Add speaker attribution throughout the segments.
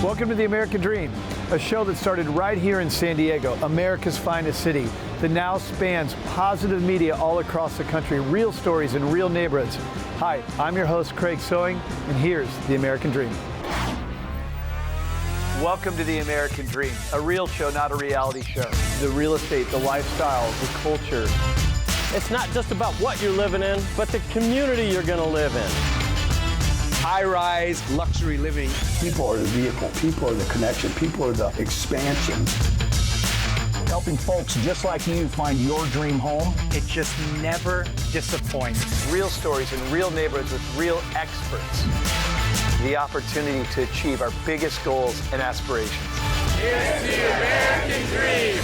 Speaker 1: Welcome to The American Dream, a show that started right here in San Diego, America's finest city, that now spans positive media all across the country, real stories in real neighborhoods. Hi, I'm your host, Craig Sewing, and here's The American Dream. Welcome to The American Dream, a real show, not a reality show. The real estate, the lifestyle, the culture.
Speaker 2: It's not just about what you're living in, but the community you're going to live in.
Speaker 3: High-rise luxury living.
Speaker 4: People are the vehicle, people are the connection, people are the expansion.
Speaker 5: Helping folks just like you find your dream home.
Speaker 1: It just never disappoints. Real stories in real neighborhoods with real experts. The opportunity to achieve our biggest goals and aspirations.
Speaker 3: It's the American Dream.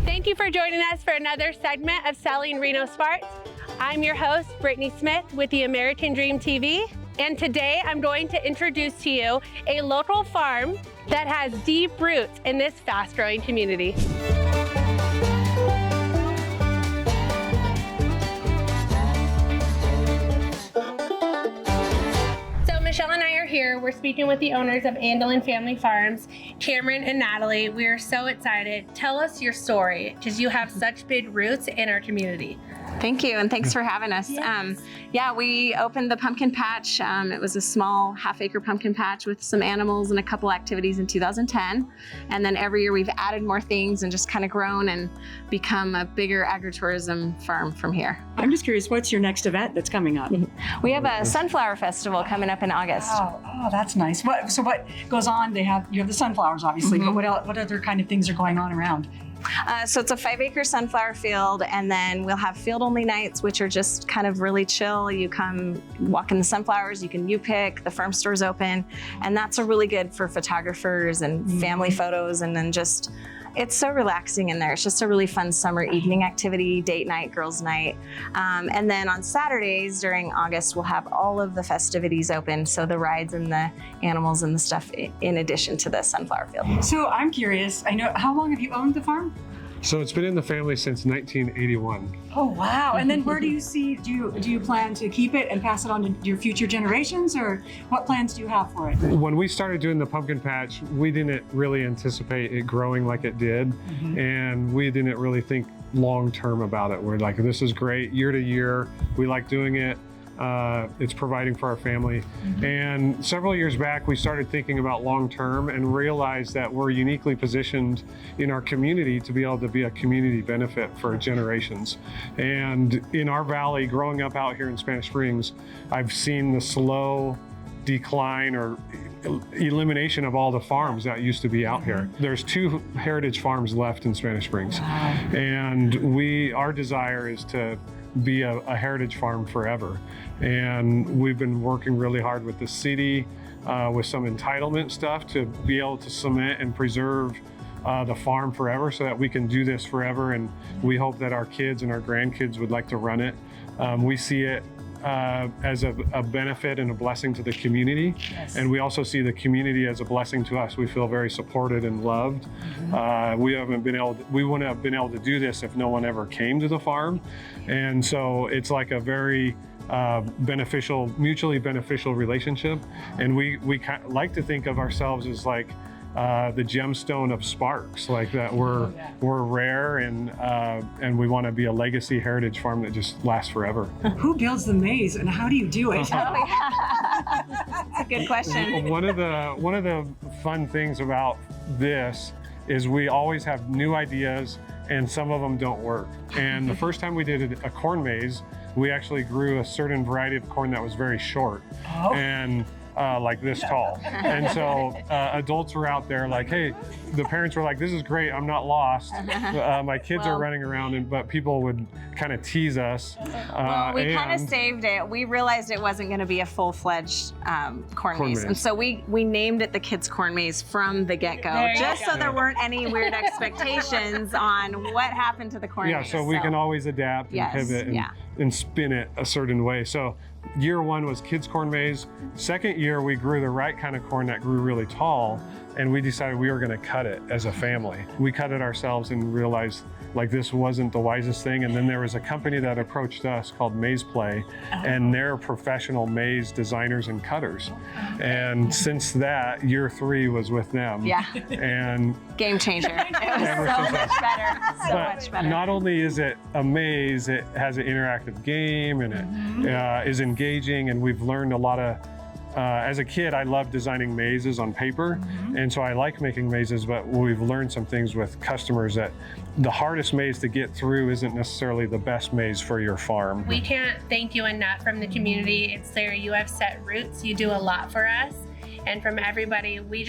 Speaker 6: Thank you for joining us for another segment of Selling Reno Sparks. I'm your host, Brittany Smith with the American Dream TV. And today I'm going to introduce to you a local farm that has deep roots in this fast-growing community. Michelle and I are here. We're speaking with the owners of Andelin Family Farms, Cameron and Natalie. We are so excited. Tell us your story, because you have such big roots in our community.
Speaker 7: Thank you, and thanks for having us.
Speaker 6: Yes.
Speaker 7: We opened the pumpkin patch. It was a small half-acre pumpkin patch with some animals and a couple activities in 2010. And then every year we've added more things and just kind of grown and become a bigger agritourism farm from here.
Speaker 8: I'm just curious, what's your next event that's coming up?
Speaker 7: We have a sunflower festival coming up in August.
Speaker 8: Oh, that's nice. So what goes on? You have the sunflowers, obviously, but what other kind of things are going on around?
Speaker 7: So it's a 5-acre sunflower field, and then we'll have field-only nights, which are just kind of really chill. You come walk in the sunflowers, you pick, the farm store's open, and that's a really good for photographers and family photos, and then just, it's so relaxing in there. It's just a really fun summer evening activity, date night, girls' night. And then on Saturdays during August, we'll have all of the festivities open, so the rides and the animals and the stuff in addition to the sunflower field.
Speaker 8: So I'm curious, I know, how long have you owned the farm?
Speaker 9: So it's been in the family since 1981.
Speaker 8: Oh, wow. And then where do you plan to keep it and pass it on to your future generations, or what plans do you have for it?
Speaker 9: When we started doing the pumpkin patch, we didn't really anticipate it growing like it did. And we didn't really think long-term about it. We're like, this is great year to year. We like doing it. It's providing for our family. And several years back, we started thinking about long-term and realized that we're uniquely positioned in our community to be able to be a community benefit for generations. And in our valley, growing up out here in Spanish Springs, I've seen the slow decline or elimination of all the farms that used to be out here. There's 2 heritage farms left in Spanish Springs. And our desire is to be a heritage farm forever. And we've been working really hard with the city with some entitlement stuff to be able to cement and preserve the farm forever so that we can do this forever. And we hope that our kids and our grandkids would like to run it. We see it as a benefit and a blessing to the community. And we also see the community as a blessing to us. We feel very supported and loved. We wouldn't have been able to do this if no one ever came to the farm. And so it's like a very mutually beneficial relationship. And we like to think of ourselves as like the gemstone of Sparks, like that we're rare and we want to be a legacy heritage farm that just lasts forever.
Speaker 8: Who builds the maze and how do you do it?
Speaker 7: That's a good question.
Speaker 9: One of the fun things about this is we always have new ideas and some of them don't work. And the first time we did a corn maze, we actually grew a certain variety of corn that was very short. And like this tall. And so adults were out there like, hey, the parents were like, this is great, I'm not lost. My kids are running around, but people would kind of tease us.
Speaker 7: Well, we kind of saved it. We realized it wasn't going to be a full-fledged corn maze. And so we named it the Kids Corn Maze from the get-go, just so there weren't any weird expectations on what happened to the corn maze.
Speaker 9: So we can always adapt and pivot. And and spin it a certain way. So year one was kids corn maze. Second year, we grew the right kind of corn that grew really tall, and we decided we were gonna cut it as a family. We cut it ourselves and realized like this wasn't the wisest thing. And then there was a company that approached us called Maize Play, and they're professional maize designers and cutters. And since that, year 3 was with them.
Speaker 7: Yeah.
Speaker 9: And
Speaker 7: Game changer. It was
Speaker 9: Ever
Speaker 7: so
Speaker 9: since
Speaker 7: much better. So much better.
Speaker 9: not only is it a maze, it has an interactive game, and it is engaging, and we've learned a lot of, as a kid, I loved designing mazes on paper, and so I like making mazes, but we've learned some things with customers that the hardest maze to get through isn't necessarily the best maze for your farm.
Speaker 6: We can't thank you enough from the community. It's clear you have set roots. You do a lot for us. And from everybody, we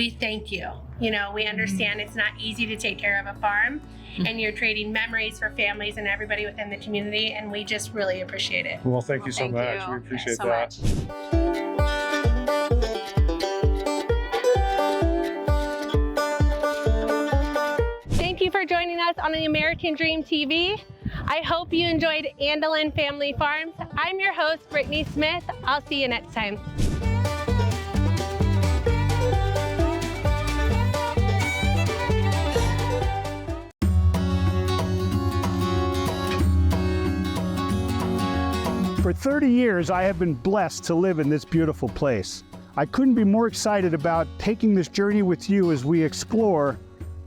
Speaker 6: thank you. You know, we understand it's not easy to take care of a farm, and you're trading memories for families and everybody within the community, and we just really appreciate it.
Speaker 9: Well, thank you so
Speaker 7: Thank
Speaker 9: much.
Speaker 7: you.
Speaker 9: We appreciate
Speaker 7: so
Speaker 9: that.
Speaker 7: much.
Speaker 6: Thank you for joining us on the American Dream TV. I hope you enjoyed Andelin Family Farms. I'm your host, Brittany Smith. I'll see you next time.
Speaker 10: For 30 years, I have been blessed to live in this beautiful place. I couldn't be more excited about taking this journey with you as we explore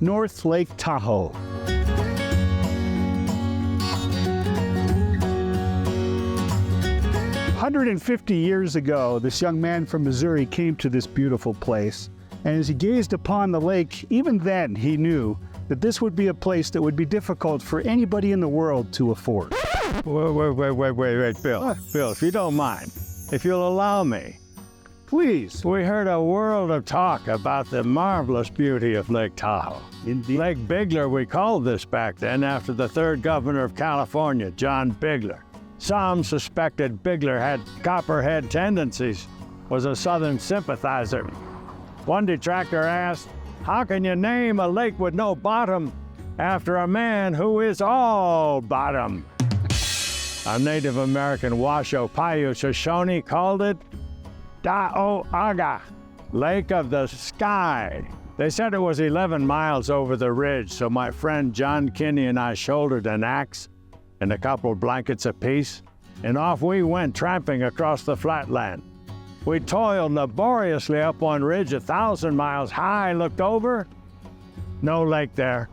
Speaker 10: North Lake Tahoe. "150 years ago, this young man from Missouri came to this beautiful place, and as he gazed upon the lake, even then he knew that this would be a place that would be difficult for anybody in the world to afford."
Speaker 11: Wait, Bill. Bill, if you don't mind, if you'll allow me.
Speaker 10: Please.
Speaker 11: We heard a world of talk about the marvelous beauty of Lake Tahoe.
Speaker 10: Indeed.
Speaker 11: Lake Bigler, we called this back then after the 3rd governor of California, John Bigler. Some suspected Bigler had copperhead tendencies, was a Southern sympathizer. One detractor asked, "How can you name a lake with no bottom after a man who is all bottom?" A Native American Washoe Paiute Shoshone called it Da'o'aga, Lake of the Sky. They said it was 11 miles over the ridge, so my friend John Kinney and I shouldered an axe and a couple of blankets apiece, and off we went tramping across the flatland. We toiled laboriously up one ridge 1,000 miles high, looked over, no lake there.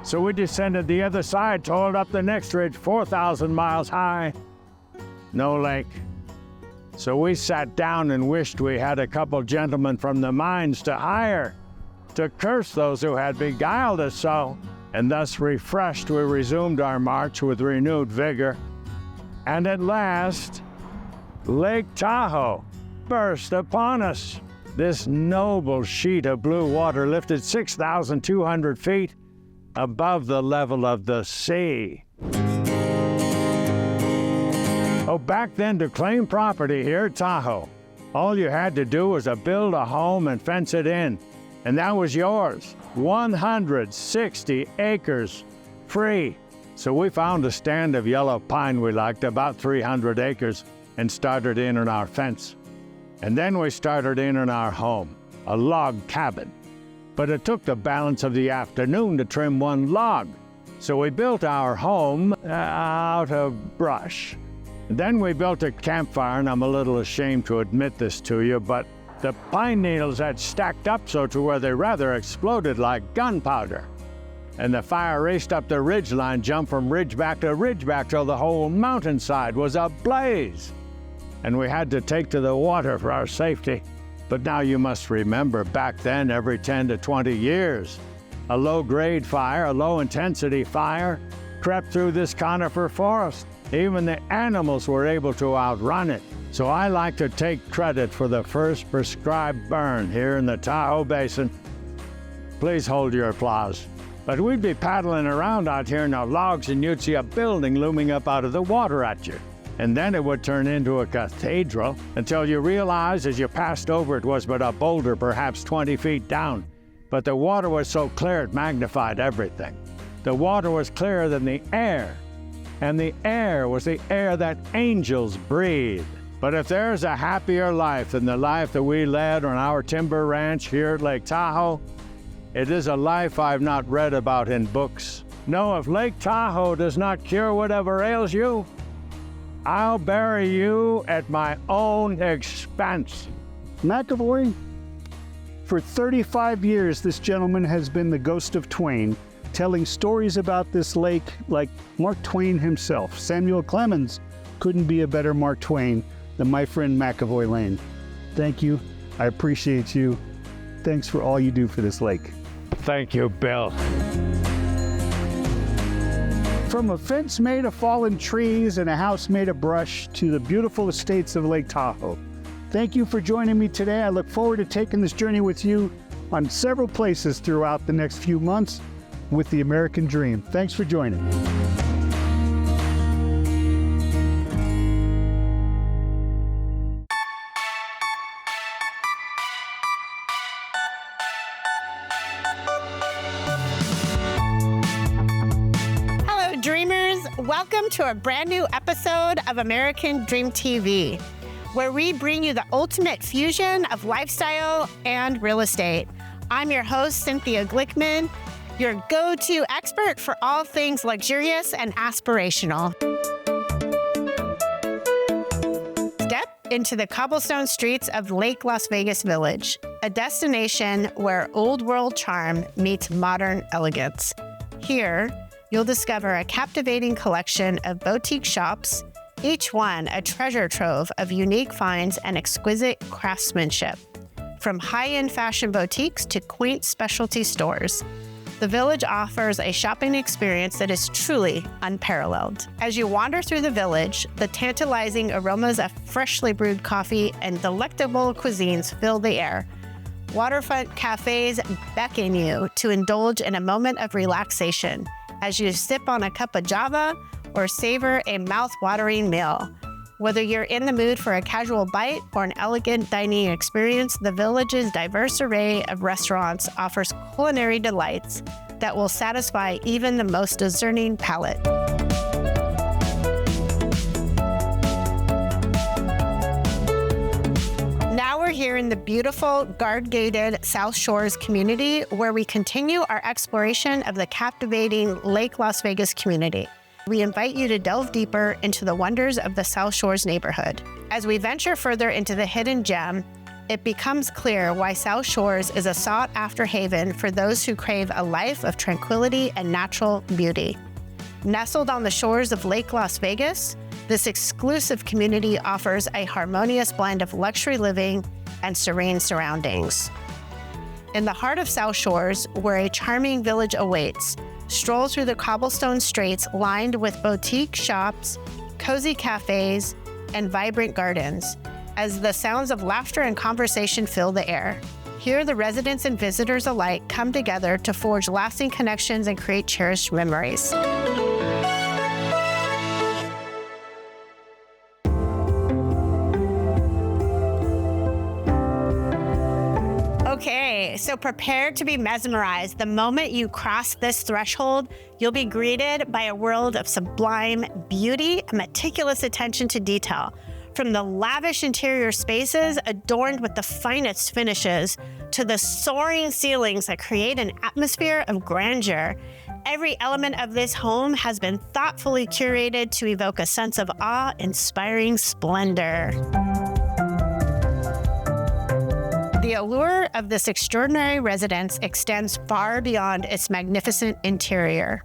Speaker 11: So we descended the other side, toiled up the next ridge 4,000 miles high, no lake. So we sat down and wished we had a couple gentlemen from the mines to hire, to curse those who had beguiled us so. And thus refreshed, we resumed our march with renewed vigor. And at last, Lake Tahoe burst upon us. This noble sheet of blue water lifted 6,200 feet above the level of the sea. Oh, back then, to claim property here at Tahoe, all you had to do was to build a home and fence it in, and that was yours. 160 acres, free. So we found a stand of yellow pine we liked, about 300 acres, and started in on our fence. And then we started in on our home, a log cabin. But it took the balance of the afternoon to trim one log. So we built our home out of brush. And then we built a campfire, and I'm a little ashamed to admit this to you, but the pine needles had stacked up so to where they rather exploded like gunpowder. And the fire raced up the ridgeline, jumped from ridgeback to ridgeback till the whole mountainside was ablaze. And we had to take to the water for our safety. But now you must remember, back then, every 10 to 20 years, a low-grade fire, a low-intensity fire, crept through this conifer forest. Even the animals were able to outrun it. So I like to take credit for the first prescribed burn here in the Tahoe Basin. Please hold your applause. But we'd be paddling around out here in our logs, and you'd see a building looming up out of the water at you. And then it would turn into a cathedral until you realized as you passed over it was but a boulder perhaps 20 feet down. But the water was so clear it magnified everything. The water was clearer than the air. and the air was the air that angels breathe. But if there's a happier life than the life that we led on our timber ranch here at Lake Tahoe, it is a life I've not read about in books. No, if Lake Tahoe does not cure whatever ails you, I'll bury you at my own expense.
Speaker 10: McAvoy, for 35 years, this gentleman has been the ghost of Twain, telling stories about this lake like Mark Twain himself. Samuel Clemens couldn't be a better Mark Twain than my friend McAvoy Lane. Thank you. I appreciate you. Thanks for all you do for this lake.
Speaker 11: Thank you, Bill.
Speaker 10: From a fence made of fallen trees and a house made of brush to the beautiful estates of Lake Tahoe. Thank you for joining me today. I look forward to taking this journey with you on several places throughout the next few months with the American Dream. Thanks for joining.
Speaker 6: Dreamers, welcome to a brand new episode of American Dream TV, where we bring you the ultimate fusion of lifestyle and real estate. I'm your host, Cynthia Glickman, your go-to expert for all things luxurious and aspirational. Step into the cobblestone streets of Lake Las Vegas Village, a destination where old world charm meets modern elegance. Here, you'll discover a captivating collection of boutique shops, each one a treasure trove of unique finds and exquisite craftsmanship. From high-end fashion boutiques to quaint specialty stores, the Village offers a shopping experience that is truly unparalleled. As you wander through the Village, the tantalizing aromas of freshly brewed coffee and delectable cuisines fill the air. Waterfront cafes beckon you to indulge in a moment of relaxation as you sip on a cup of Java or savor a mouth-watering meal. Whether you're in the mood for a casual bite or an elegant dining experience, the Village's diverse array of restaurants offers culinary delights that will satisfy even the most discerning palate. Now we're here in the beautiful guard-gated South Shores community, where we continue our exploration of the captivating Lake Las Vegas community. We invite you to delve deeper into the wonders of the South Shores neighborhood. As we venture further into the hidden gem, it becomes clear why South Shores is a sought-after haven for those who crave a life of tranquility and natural beauty. Nestled on the shores of Lake Las Vegas, this exclusive community offers a harmonious blend of luxury living and serene surroundings. In the heart of South Shores, where a charming village awaits, stroll through the cobblestone streets lined with boutique shops, cozy cafes, and vibrant gardens, as the sounds of laughter and conversation fill the air. Here, the residents and visitors alike come together to forge lasting connections and create cherished memories. Okay, so prepare to be mesmerized. The moment you cross this threshold, you'll be greeted by a world of sublime beauty and meticulous attention to detail. From the lavish interior spaces adorned with the finest finishes to the soaring ceilings that create an atmosphere of grandeur, every element of this home has been thoughtfully curated to evoke a sense of awe-inspiring splendor. The allure of this extraordinary residence extends far beyond its magnificent interior.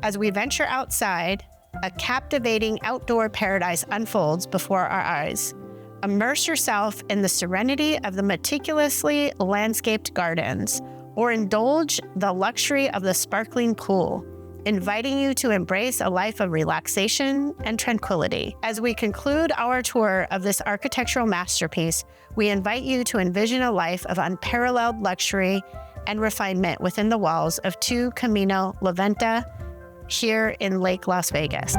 Speaker 6: As we venture outside, a captivating outdoor paradise unfolds before our eyes. Immerse yourself in the serenity of the meticulously landscaped gardens, or indulge the luxury of the sparkling pool, inviting you to embrace a life of relaxation and tranquility. As we conclude our tour of this architectural masterpiece, we invite you to envision a life of unparalleled luxury and refinement within the walls of 2 Camino La Venta here in Lake Las Vegas.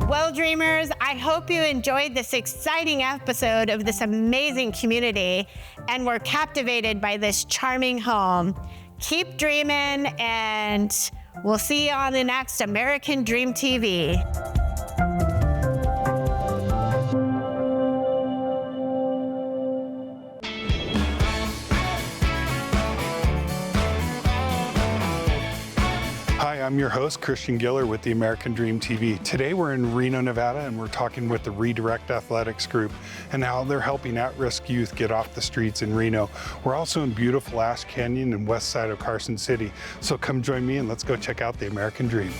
Speaker 6: Well, dreamers, I hope you enjoyed this exciting episode of this amazing community and were captivated by this charming home.
Speaker 12: keep dreaming, and we'll see you on the next American Dream TV.
Speaker 13: Hi, I'm your host, Christian Giller with the American Dream TV. Today we're in Reno, Nevada, and we're talking with the Redirect Athletics Group and how they're helping at-risk youth get off the streets in Reno. We're also in beautiful Ash Canyon and west side of Carson City. So come join me and let's go check out the American Dream.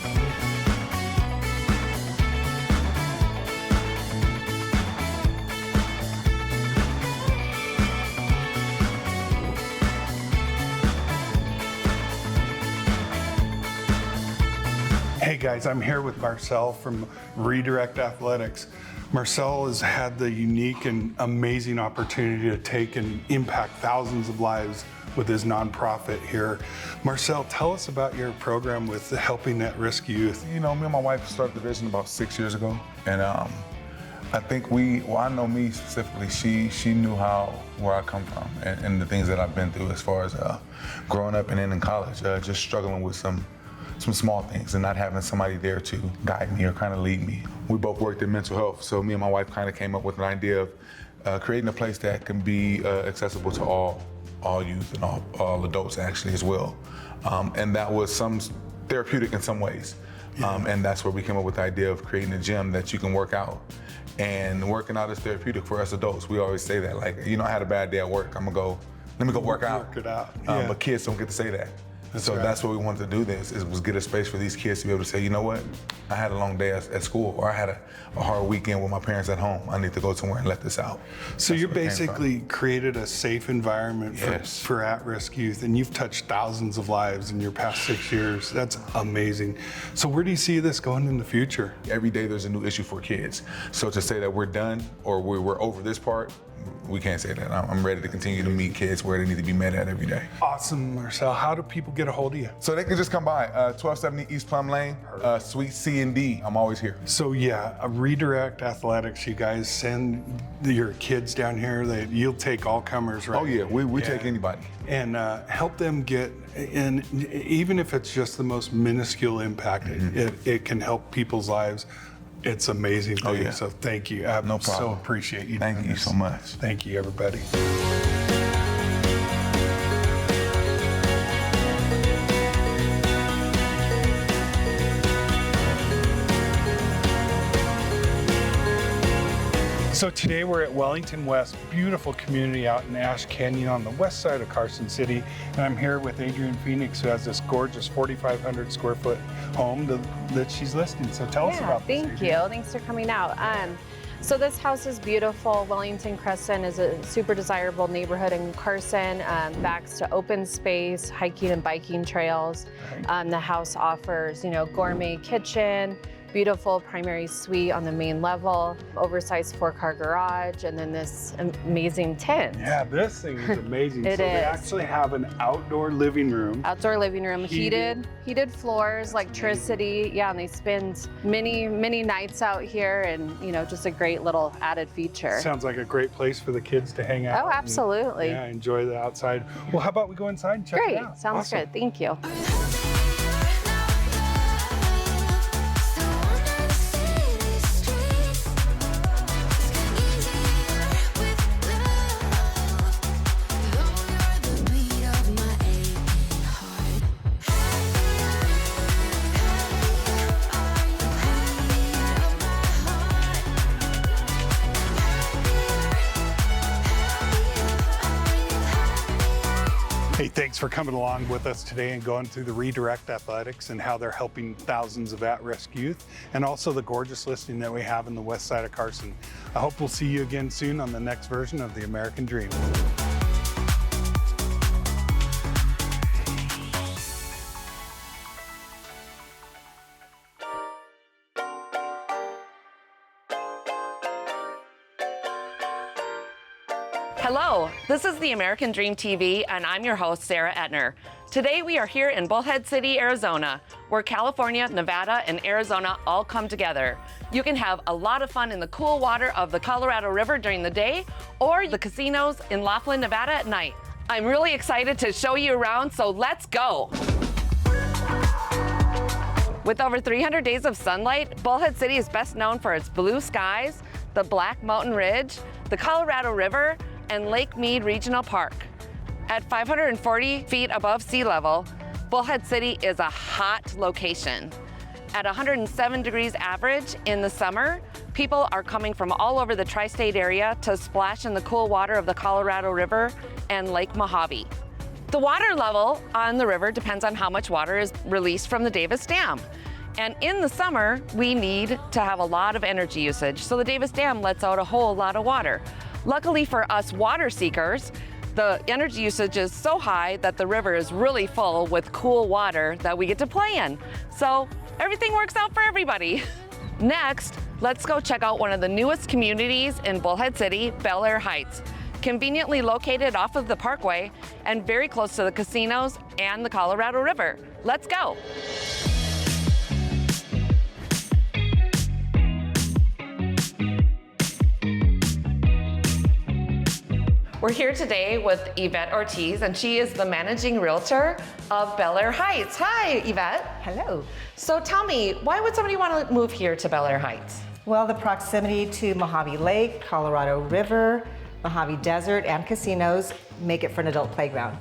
Speaker 13: Hey guys, I'm here with Marcel from Redirect Athletics. Marcel has had the unique and amazing opportunity to take and impact thousands of lives with his nonprofit here. Marcel, tell us about your program with helping at-risk youth.
Speaker 14: You know, me and my wife started the vision about 6 years ago, and I think I know me specifically, she knew where I come from and the things that I've been through as far as growing up and then in college, just struggling with some small things and not having somebody there to guide me or kind of lead me. We both worked in mental health, so me and my wife kind of came up with an idea of creating a place that can be accessible to all youth and all adults actually as well. And that was some therapeutic in some ways. And that's where we came up with the idea of creating a gym that you can work out. And working out is therapeutic for us adults. We always say that, like, you know, I had a bad day at work, let me go work out.
Speaker 13: Work it out.
Speaker 14: But kids don't get to say that. That's what we wanted to do this, was get a space for these kids to be able to say, you know what, I had a long day at school, or I had a hard weekend with my parents at home. I need to go somewhere and let this out.
Speaker 13: So you basically created a safe environment for at-risk youth, and you've touched thousands of lives in your past 6 years. That's amazing. So where do you see this going in the future?
Speaker 14: Every day there's a new issue for kids. So to say that we're done or we're over this part, we can't say that. I'm ready to continue to meet kids where they need to be met at every day.
Speaker 13: Awesome, Marcel. How do people get a hold of you?
Speaker 14: So they can just come by, 1270 East Plum Lane, Suite C and D. I'm always here.
Speaker 13: So yeah, Redirect Athletics, you guys send your kids down here. You'll take all comers, right?
Speaker 14: Oh yeah, we take anybody.
Speaker 13: And help them get, and even if it's just the most minuscule impact, it can help people's lives. It's amazing thing.
Speaker 14: Oh, yeah.
Speaker 13: So thank you. I
Speaker 14: no problem.
Speaker 13: so appreciate you.
Speaker 14: Thank you so much.
Speaker 13: Thank you, everybody. So today we're at Wellington West, beautiful community out in Ash Canyon on the west side of Carson City. And I'm here with Adrienne Phoenix, who has this gorgeous 4,500 square foot home that she's listing. So tell us about this.
Speaker 15: Thank you. Thanks for coming out. So this house is beautiful. Wellington Crescent is a super desirable neighborhood in Carson, backs to open space, hiking and biking trails. The house offers, gourmet kitchen, beautiful primary suite on the main level, oversized 4-car garage, and then this amazing tent.
Speaker 13: Yeah, this thing is amazing.
Speaker 15: It is.
Speaker 13: They actually have an outdoor living room.
Speaker 15: Outdoor living room, heated floors, electricity. Yeah, and they spend many nights out here, and just a great little added feature.
Speaker 13: Sounds like a great place for the kids to hang out.
Speaker 15: Oh, absolutely.
Speaker 13: And, enjoy the outside. Well, how about we go inside and check it out?
Speaker 15: Great, sounds good. Thank you.
Speaker 13: Hey, thanks for coming along with us today and going through the Redirect Athletics and how they're helping thousands of at-risk youth, and also the gorgeous listing that we have in the west side of Carson. I hope we'll see you again soon on the next version of the American Dream.
Speaker 16: Hello, this is the American Dream TV, and I'm your host, Sarah Etner. Today we are here in Bullhead City, Arizona, where California, Nevada, and Arizona all come together. You can have a lot of fun in the cool water of the Colorado River during the day, or the casinos in Laughlin, Nevada at night. I'm really excited to show you around, so let's go. With over 300 days of sunlight, Bullhead City is best known for its blue skies, the Black Mountain Ridge, the Colorado River, and Lake Mead Regional Park. At 540 feet above sea level, Bullhead City is a hot location. At 107 degrees average in the summer, people are coming from all over the tri-state area to splash in the cool water of the Colorado River and Lake Mojave. The water level on the river depends on how much water is released from the Davis Dam. And in the summer, we need to have a lot of energy usage, so the Davis Dam lets out a whole lot of water. Luckily for us water seekers, the energy usage is so high that the river is really full with cool water that we get to play in. So everything works out for everybody. Next, let's go check out one of the newest communities in Bullhead City, Bel Air Heights. Conveniently located off of the Parkway and very close to the casinos and the Colorado River. Let's go. We're here today with Yvette Ortiz, and she is the managing realtor of Bel Air Heights. Hi, Yvette.
Speaker 17: Hello.
Speaker 16: So tell me, why would somebody want to move here to Bel Air Heights?
Speaker 17: Well, the proximity to Mojave Lake, Colorado River, Mojave Desert, and casinos make it for an adult playground.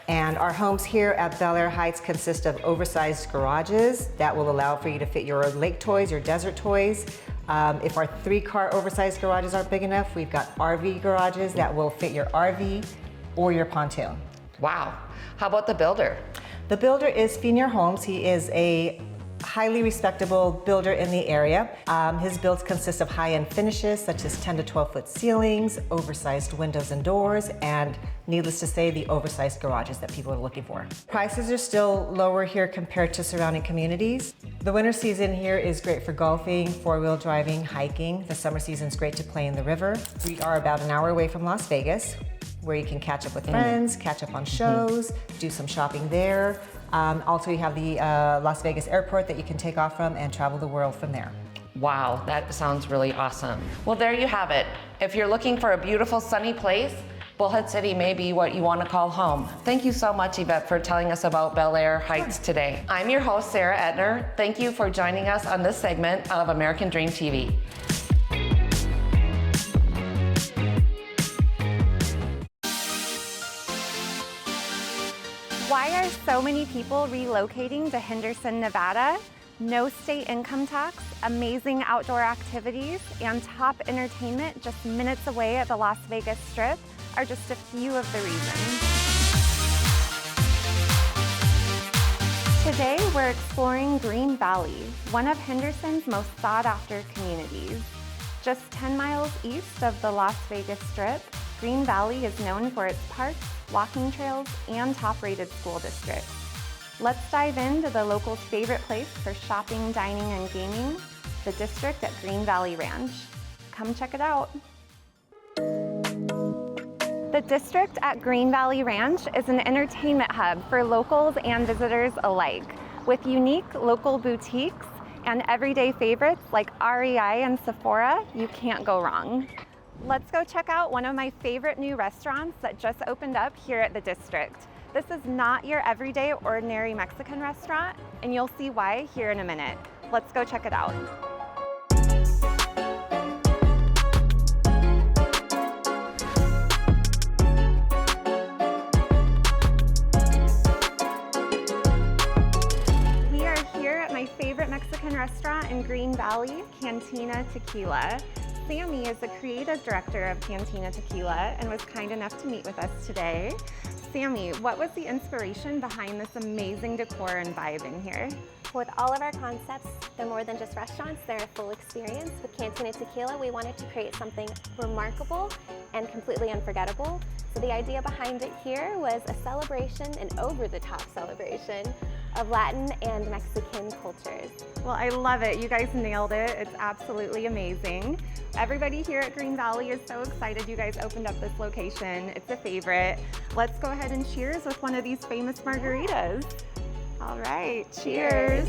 Speaker 17: And our homes here at Bel Air Heights consist of oversized garages that will allow for you to fit your lake toys, your desert toys. If our 3-car oversized garages aren't big enough, we've got RV garages that will fit your RV or your pontoon.
Speaker 16: Wow. How about the builder?
Speaker 17: The builder is Fenier Homes. He is a highly respectable builder in the area. His builds consist of high-end finishes such as 10 to 12-foot ceilings, oversized windows and doors, and needless to say, the oversized garages that people are looking for. Prices are still lower here compared to surrounding communities. The winter season here is great for golfing, 4-wheel driving, hiking. The summer season is great to play in the river. We are about an hour away from Las Vegas, where you can catch up with friends, catch up on shows, do some shopping there. Also, you have the Las Vegas airport that you can take off from and travel the world from there.
Speaker 16: Wow, that sounds really awesome. Well, there you have it. If you're looking for a beautiful sunny place, Bullhead City may be what you want to call home. Thank you so much, Yvette, for telling us about Bel Air Heights today. I'm your host, Sarah Etner. Thank you for joining us on this segment of American Dream TV.
Speaker 18: Why are so many people relocating to Henderson, Nevada? No state income tax, amazing outdoor activities, and top entertainment just minutes away at the Las Vegas Strip are just a few of the reasons. Today, we're exploring Green Valley, one of Henderson's most sought-after communities. Just 10 miles east of the Las Vegas Strip, Green Valley is known for its parks, walking trails, and top-rated school districts. Let's dive into the locals' favorite place for shopping, dining, and gaming, the district at Green Valley Ranch. Come check it out. The district at Green Valley Ranch is an entertainment hub for locals and visitors alike, with unique local boutiques and everyday favorites like REI and Sephora. You can't go wrong. Let's go check out one of my favorite new restaurants that just opened up here at the district. This is not your everyday ordinary Mexican restaurant, and you'll see why here in a minute. Let's go check it out. We are here at my favorite Mexican restaurant in Green Valley, Cantina Tequila. Sammy is the creative director of Cantina Tequila and was kind enough to meet with us today. Sammy, what was the inspiration behind this amazing decor and vibe in here?
Speaker 19: With all of our concepts, they're more than just restaurants, they're a full experience. With Cantina Tequila, we wanted to create something remarkable and completely unforgettable. So the idea behind it here was a celebration, an over-the-top celebration of Latin and Mexican cultures.
Speaker 18: Well, I love it. You guys nailed it. It's absolutely amazing. Everybody here at Green Valley is so excited you guys opened up this location. It's a favorite. Let's go ahead and cheers with one of these famous margaritas. All right, cheers.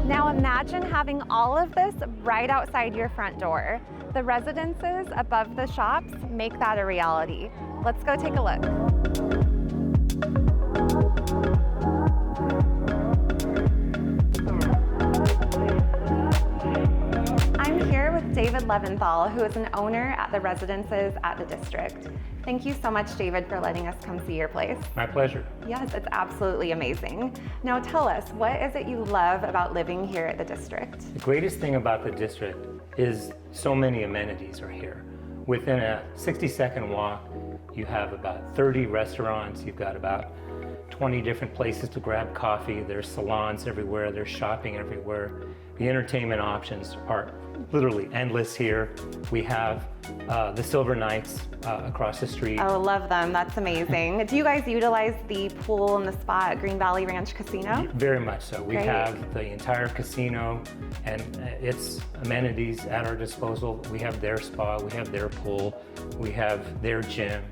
Speaker 18: Now imagine having all of this right outside your front door. The residences above the shops make that a reality. Let's go take a look. I'm here with David Leventhal, who is an owner at the residences at the district. Thank you so much, David, for letting us come see your place.
Speaker 20: My pleasure.
Speaker 18: Yes, it's absolutely amazing. Now tell us, what is it you love about living here at the district?
Speaker 20: The greatest thing about the district is so many amenities are here. Within a 60-second walk, you have about 30 restaurants, you've got about 20 different places to grab coffee, there's salons everywhere, there's shopping everywhere. The entertainment options are literally endless here. We have the Silver Knights across the street.
Speaker 18: Oh, love them. That's amazing. Do you guys utilize the pool and the spa at Green Valley Ranch Casino?
Speaker 20: Very much so. We
Speaker 18: Great.
Speaker 20: have the entire casino and its amenities at our disposal. We have their spa, we have their pool, we have their gym.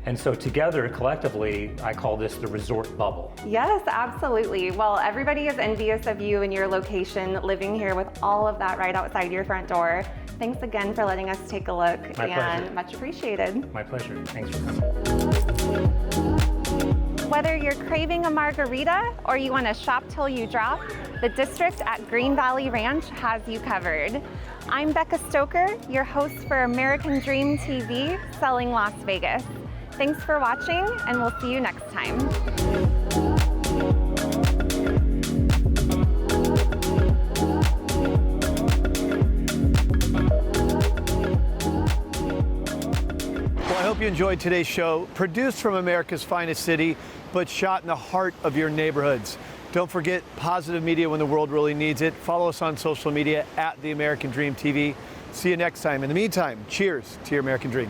Speaker 20: And so together, collectively, I call this the resort bubble.
Speaker 18: Yes, absolutely. Well, everybody is envious of you and your location, living here with all of that right outside your front door. Thanks again for letting us take a look.
Speaker 20: My pleasure.
Speaker 18: Much appreciated.
Speaker 20: My pleasure. Thanks for coming.
Speaker 18: Whether you're craving a margarita or you want to shop till you drop, the district at Green Valley Ranch has you covered. I'm Becca Stoker, your host for American Dream TV, selling Las Vegas. Thanks for watching, and we'll see you next time.
Speaker 1: Well, I hope you enjoyed today's show, produced from America's finest city, but shot in the heart of your neighborhoods. Don't forget positive media when the world really needs it. Follow us on social media at The American Dream TV. See you next time. In the meantime, cheers to your American dream.